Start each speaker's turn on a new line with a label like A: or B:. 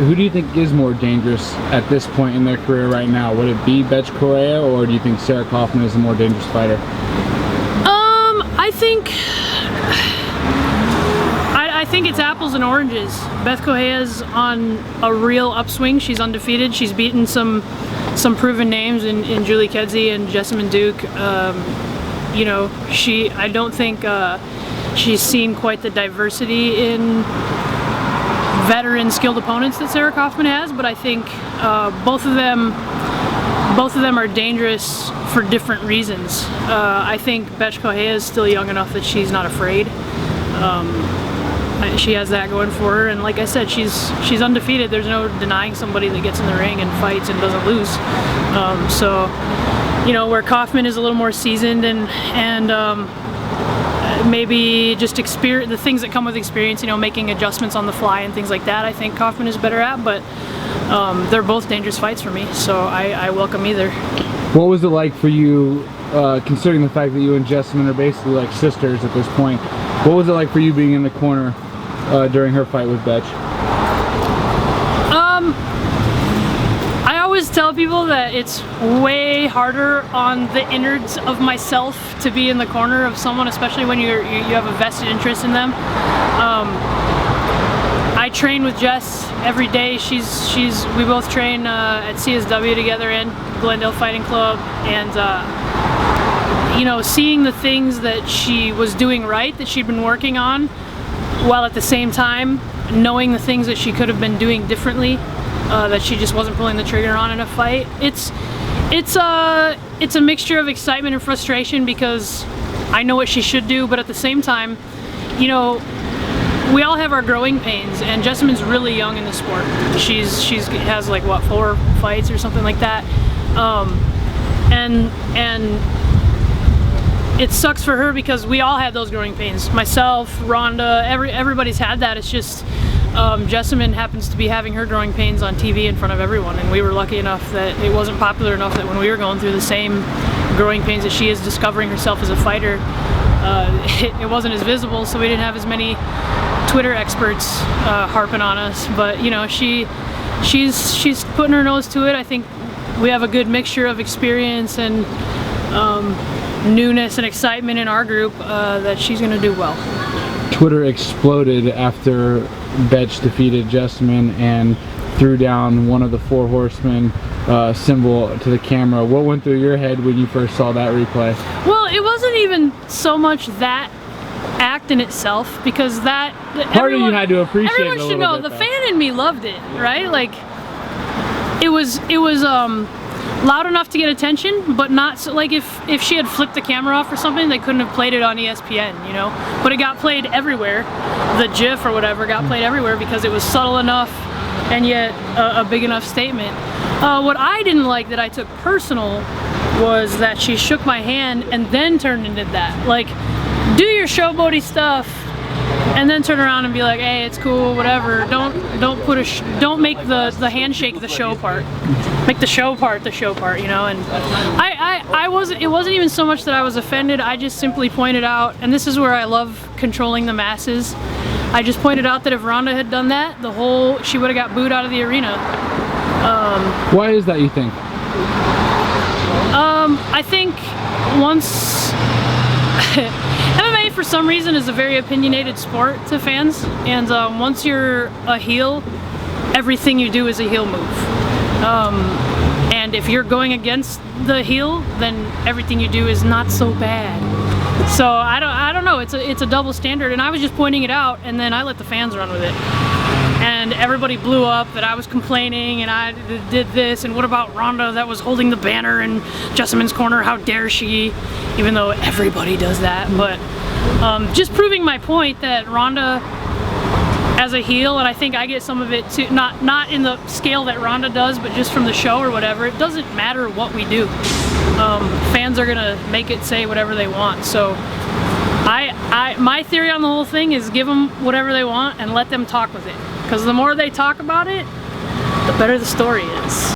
A: who do you think is more dangerous at this point in their career right now? Would it be Bethe Correia, or do you think Sarah Kaufman is a more dangerous fighter?
B: I think it's apples and oranges. Bethe Correia's on a real upswing. She's undefeated. She's beaten some proven names in Julie Kedzie and Jessamine Duke. You know, I don't think she's seen quite the diversity in veteran skilled opponents that Sarah Kaufman has, but I think both of them are dangerous for different reasons. I think Bethe Correia is still young enough that she's not afraid. She has that going for her, and like I said, she's undefeated. There's no denying somebody that gets in the ring and fights and doesn't lose. So, you know, where Kaufman is a little more seasoned and maybe just the things that come with experience, you know, making adjustments on the fly and things like that, I think Kaufman is better at, but they're both dangerous fights for me, so I welcome either.
A: What was it like for you, considering the fact that you and Jessamine are basically like sisters at this point? What was it like for you being in the corner during her fight with Bethe?
B: I always tell people that it's way harder on the innards of myself to be in the corner of someone, especially when you have a vested interest in them. I train with Jess every day. We both train at CSW together in Glendale Fighting Club, and you know, seeing the things that she was doing right, that she'd been working on, while at the same time knowing the things that she could have been doing differently, that she just wasn't pulling the trigger on in a fight. It's a mixture of excitement and frustration, because I know what she should do, but at the same time, you know, we all have our growing pains, and Jessamine's really young in the sport. She has like, what, 4 fights or something like that, and it sucks for her because we all had those growing pains. Myself, Rhonda, everybody's had that. It's just Jessamine happens to be having her growing pains on TV in front of everyone, and we were lucky enough that it wasn't popular enough that when we were going through the same growing pains that she is discovering herself as a fighter, it wasn't as visible, so we didn't have as many Twitter experts harping on us. But you know, she's putting her nose to it. I think we have a good mixture of experience and newness and excitement in our group, that she's going to do well.
A: Twitter exploded after Bethe defeated Jessamine and threw down one of the 4 horsemen symbol to the camera. What went through your head when you first saw that replay?
B: Well, it wasn't even so much that act in itself, because that
A: part of you had to appreciate it a
B: everyone should
A: little
B: know
A: bit,
B: the fan in me loved it, right? Like, it was loud enough to get attention, but not so, like if she had flipped the camera off or something, they couldn't have played it on ESPN, you know? But it got played everywhere. The GIF or whatever got played everywhere because it was subtle enough and yet a big enough statement. What I didn't like that I took personal was that she shook my hand and then turned and did that. Like, do your showboaty stuff and then turn around and be like, hey, it's cool, whatever. Don't make the handshake the show part. Make the show part the show part, you know. And it wasn't even so much that I was offended. I just simply pointed out, and this is where I love controlling the masses. I just pointed out that if Rhonda had done that, she would have got booed out of the arena.
A: Why is that, you think?
B: I think once MMA for some reason is a very opinionated sport to fans, and once you're a heel, everything you do is a heel move. And if you're going against the heel, then everything you do is not so bad. So I don't know. It's a double standard, and I was just pointing it out, and then I let the fans run with it. And everybody blew up that I was complaining and I did this, and what about Rhonda that was holding the banner in Jessamine's corner, how dare she, even though everybody does that. But just proving my point that Rhonda as a heel, and I think I get some of it too, not in the scale that Rhonda does, but just from the show or whatever, it doesn't matter what we do. Fans are gonna make it say whatever they want. So my theory on the whole thing is give them whatever they want and let them talk with it. Because the more they talk about it, the better the story is.